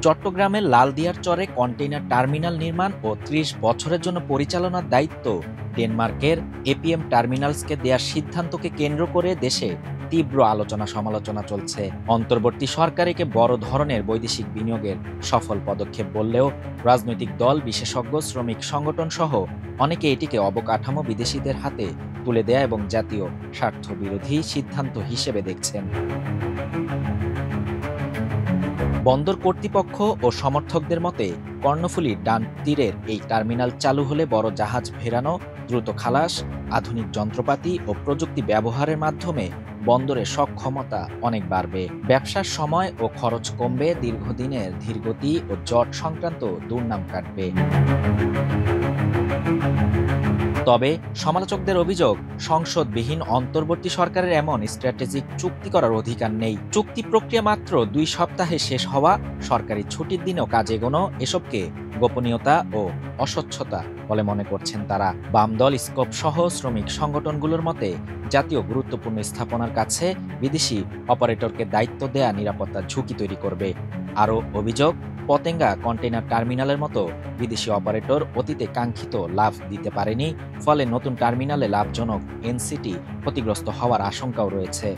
চট্টগ্রামের লালদিয়ার চরে container terminal নির্মাণ ও ৩০ বছরের জন্য পরিচালনার দায়িত্ব ডেনমার্কের এপিএম টার্মিনালসকে দেওয়ার সিদ্ধান্তকে কেন্দ্র করে দেশে তীব্র আলোচনা সমালোচনা চলছে। অন্তর্বর্তী সরকার একে বড় ধরনের বৈদেশিক বিনিয়োগের সফল পদক্ষেপ বললেও রাজনৈতিক দল, বিশেষজ্ঞ, শ্রমিক সংগঠন সহ অনেকে এটিকে অবকাঠামো বিদেশিদের হাতে তুলে দেয়া এবং জাতীয় স্বার্থ বিরোধী সিদ্ধান্ত হিসেবে দেখছেন। বন্দর কর্তৃপক্ষ ও সমর্থকদের মতে কর্ণফুলীর ডান তীরের এই টার্মিনাল চালু হলে বড় জাহাজ ভেড়ানো, দ্রুত খালাস, আধুনিক যন্ত্রপাতি ও প্রযুক্তি ব্যবহারের মাধ্যমে বন্দরের সক্ষমতা অনেক বাড়বে। ব্যবসার সময় ও খরচ কমবে, দীর্ঘদিনের ধীরগতি ও জট সংক্রান্ত দুর্নাম কাটবে। তবে সমালোচকদের অভিযোগ, সংসদবিহীন অন্তর্বর্তী সরকারের এমন স্ট্র্যাটেজিক চুক্তি করার অধিকার নেই। চুক্তি প্রক্রিয়া মাত্র ২ সপ্তাহে শেষ হওয়া, সরকারি ছুটির দিনেও কাজ এগোনো, এসবকে গোপনীয়তা ও অস্বচ্ছতা বলে মনে করছেন তারা। বাম দল স্কোপ সহ শ্রমিক সংগঠনগুলোর মতে জাতীয় গুরুত্বপূর্ণ স্থাপনার কাছে বিদেশি অপারেটরকে দায়িত্ব দেয়া নিরাপত্তার ঝুঁকি তৈরি করবে। আরও অভিযোগ, পতেঙ্গা কন্টেইনার টার্মিনালের মতো বিদেশি অপারেটর অতীতে কাঙ্ক্ষিত লাভ দিতে পারেনি, ফলে নতুন টার্মিনালে লাভজনক এনসিটি ক্ষতিগ্রস্ত হওয়ার আশঙ্কাও রয়েছে।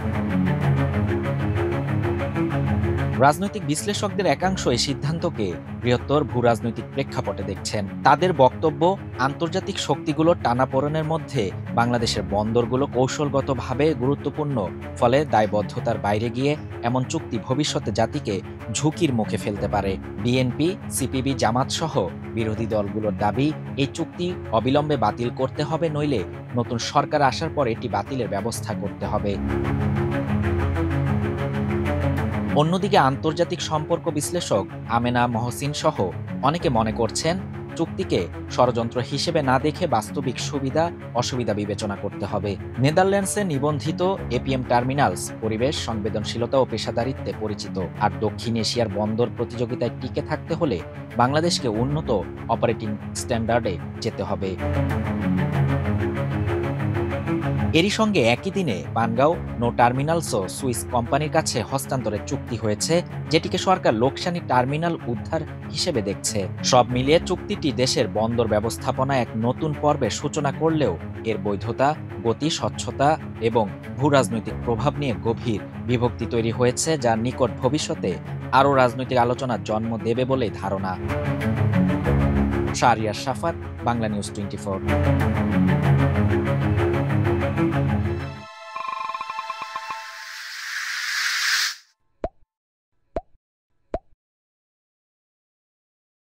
রাজনৈতিক বিশ্লেষকদের একাংশ এই সিদ্ধান্তকে বৃহত্তর ভূরাজনৈতিক প্রেক্ষাপটে দেখছেন। তাদের বক্তব্য, আন্তর্জাতিক শক্তিগুলোর টানাপোড়েনের মধ্যে বাংলাদেশের বন্দরগুলো কৌশলগতভাবে গুরুত্বপূর্ণ, ফলে দায়বদ্ধতার বাইরে গিয়ে এমন চুক্তি ভবিষ্যতে জাতিকে ঝুঁকির মুখে ফেলতে পারে। বিএনপি, সিপিবি, জামাত সহ বিরোধী দলগুলোর দাবি, এই চুক্তি অবিলম্বে বাতিল করতে হবে, নইলে নতুন সরকার আসার পর এটি বাতিলের ব্যবস্থা করতে হবে। অন্যদিকে আন্তর্জাতিক সম্পর্ক বিশ্লেষক আমেনা মহসিন সহ অনেকে মনে করছেন, চুক্তিকে ষড়যন্ত্র হিসেবে না দেখে বাস্তবিক সুবিধা অসুবিধা বিবেচনা করতে হবে। নেদারল্যান্ডসে নিবন্ধিত এপিএম টার্মিনালস পরিবেশ, সংবেদনশীলতা ও পেশাদারিত্বে পরিচিত, আর দক্ষিণ এশিয়ার বন্দর প্রতিযোগিতায় টিকে থাকতে হলে বাংলাদেশকে উন্নত অপারেটিং স্ট্যান্ডার্ডে যেতে হবে। এরই সঙ্গে একই দিনে পানগাঁও নো টার্মিনালসও সুইস কোম্পানির কাছে হস্তান্তরের চুক্তি হয়েছে, যেটিকে সরকার লোকসানি টার্মিনাল উদ্ধার হিসেবে দেখছে। সব মিলিয়ে চুক্তিটি দেশের বন্দর ব্যবস্থাপনায় এক নতুন পর্বের সূচনা করলেও এর বৈধতা, গতি, স্বচ্ছতা এবং ভূরাজনৈতিক প্রভাব নিয়ে গভীর বিভক্তি তৈরি হয়েছে, যা নিকট ভবিষ্যতে আরও রাজনৈতিক আলোচনার জন্ম দেবে বলে ধারণা। শাহরিয়ার শাফাত, বাংলা নিউজ 24।